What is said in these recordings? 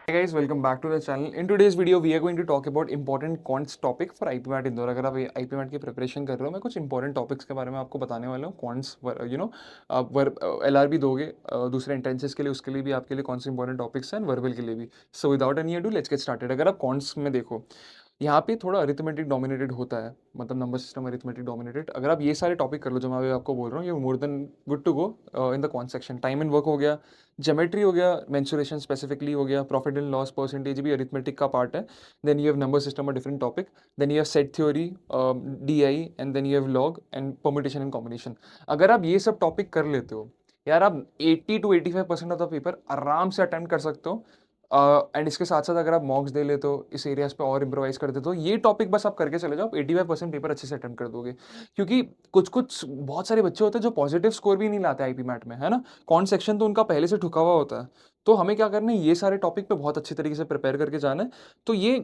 Hey guys, welcome back to the channel. In today's video, we are going to talk about important quants topic for IPMAT Indore. अगर आप IPMAT की preparation कर रहे हो, मैं कुछ इंपॉर्टेंट टॉपिक्स के बारे में आपको बताने वाला हूँ. क्वांट्स आप LRB दोगे दूसरे एंट्रेंसेस के लिए, उसके लिए भी आपके लिए कौन से इंपॉर्टेंट टॉपिक्स हैं, वर्बल के लिए भी. So without any ado let's get started. अगर आप क्वांट्स में देखो, यहाँ पे थोड़ा अरिथमेटिक डोमिनेटेड होता है, मतलब नंबर सिस्टम अरिथमेटिक डोमिनेटेड. अगर आप ये सारे टॉपिक कर लो जो मैं अभी आपको बोल रहा हूँ, ये more than good to go in the quant section. Time and work हो गया, ज्योमेट्री हो गया, मेंसुरेशन स्पेसिफिकली हो गया, प्रॉफिट एंड लॉस परसेंटेज भी अरिथमेटिक का पार्ट है. Then you have number system, a different topic. Then you have set theory, DI, and then you have log and permutation and combination. अगर आप ये सब topic कर लेते हो यार, आप 80 to 85% ऑफ द पेपर आराम से अटेम्प्ट कर सकते हो. एंड इसके साथ साथ अगर आप मॉक्स दे लेते हो, इस एरियाज पे और इम्प्रोवाइज कर देते हो, ये टॉपिक बस आप करके चले जाओ, 85% पेपर अच्छे से अटेम्प्ट कर दोगे. क्योंकि कुछ कुछ बहुत सारे बच्चे होते हैं जो पॉजिटिव स्कोर भी नहीं लाते आईपी मैट में, है ना. कौन सेक्शन तो उनका पहले से ठुका हुआ होता है. तो हमें क्या करना है, ये सारे टॉपिक पे बहुत अच्छी तरीके से प्रिपेयर करके जाना है. तो ये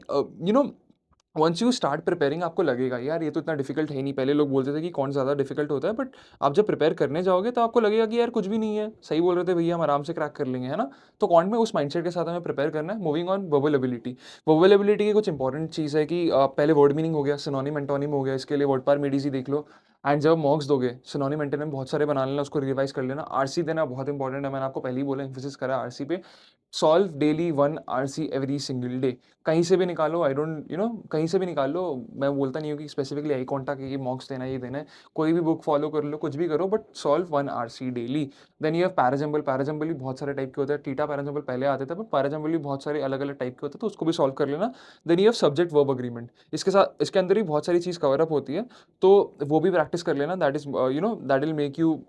वंस यू स्टार्ट प्रिपेयरिंग, आपको लगेगा यार ये तो इतना डिफिकल्ट है नहीं. पहले लोग बोलते थे कि कौन ज़्यादा डिफिकल्ट होता है, बट आप जब प्रिपेयर करने जाओगे तो आपको लगेगा कि यार कुछ भी नहीं है, सही बोल रहे थे भैया, हम आराम से क्रैक कर लेंगे, है ना. तो कौन में उस माइंडसेट के साथ हमें प्रिपेयर करना है. Moving on, verbal ability. Verbal ability की कुछ इंपॉर्टेंट चीज़ है कि पहले वर्ड मीनिंग हो गया, सिनोनिम एंटोनिम हो गया, इसके लिए वर्ड पार मेडिसी देख लो. एंड जब मॉक्स दोगे, सिनोनिम एंटोनिम बहुत सारे बना लेना, उसको रिवाइज कर लेना. आरसी देना बहुत इंपॉर्टेंट है, मैंने आपको पहले ही बोला, एम्फेसिस करा आरसी पे. Solve daily 1 RC every single day. कहीं से भी निकालो, आई डोंट कहीं से भी निकाल लो. मैं बोलता नहीं हूँ कि स्पेसिफिकली आई कॉन्टा के ये मॉक्स देना, ये देना है. कोई भी बुक फॉलो कर लो, कुछ भी करो, but solve 1 RC daily. Then ये पैराजम्बल. पैराजम्बल भी बहुत सारे टाइप के होते हैं. टीटा पैराजम्बल पहले आते थे, बट पैराजम्बल भी बहुत सारे अलग अलग टाइप के होते हैं, तो उसको भी सॉल्व कर लेना. देन ये सब्जेक्ट वर्ब अग्रीमेंट. इसके साथ इसके अंदर भी बहुत सारी चीज़ कवर अप होती है, तो वो भी प्रैक्टिस कर लेना. That is that will make you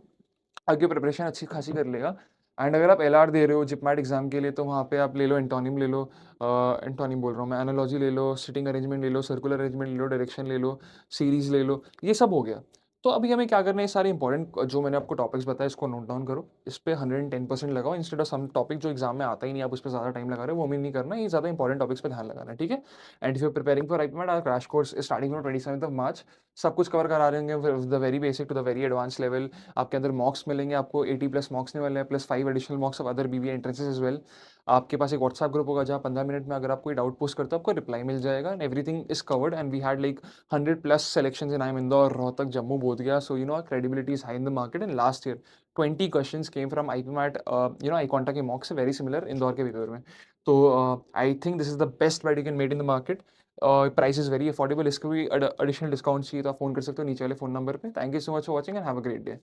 आगे प्रिपरेशन अच्छी खासी कर लेगा. एंड अगर आप LR दे रहे हो जिपमैट एग्जाम के लिए, तो वहाँ पे आप ले लो एंटोनिम, ले लो एंटोनिम बोल रहा हूँ मैं, एनालॉजी ले लो, सिटिंग अरेंजमेंट ले लो, सर्कुलर अरेंजमेंट ले लो, डायरेक्शन ले लो, सीरीज ले लो. ये सब हो गया. तो अभी हमें क्या करना है, ये सारे इंपॉर्टेंट जो मैंने आपको टॉपिक्स बताया, इसको नोट डाउन करो. इस पे 110% लगाओ, इंस्टेड ऑफ सम टॉपिक जो एग्जाम में आता ही नहीं, आप उस पर ज़्यादा टाइम लगा रहे हो, वो हमें नहीं करना. ये ज़्यादा इंपॉर्टेंट टॉपिक्स पे ध्यान लगाना है, ठीक है. And if you preparing for IPMAT, our crash course starting from 27 March. सब कुछ कवर करा रहे होंगे, the very basic to the very advance level. आपके अंदर मॉक्स मिलेंगे, आपको 80+ मॉक्स नहीं मिलने हैं, plus 5 additional mocks of other BBA entrances as well. आपके पास एक व्हाट्सएप ग्रुप होगा, जहाँ 15 मिनट में अगर आप कोई डाउट पोस्ट करते हो, आपको रिप्लाई मिल जाएगा. And everything is covered. And we had like 100+ selections in IIM Indore, Rohtak, Jammu, Bodhgaya. So our credibility is high in the market. And last year 20 questions came from IPMAT, iConta के मॉक्स से वेरी सिमिलर इंदौर के paper में. तो I think this is the best bet you can made in the market. Price is very affordable. इसको भी additional discount चाहिए तो आप फोन कर सकते हो नीचे वाले फोन नंबर पे. Thank you so much for watching and have a great day.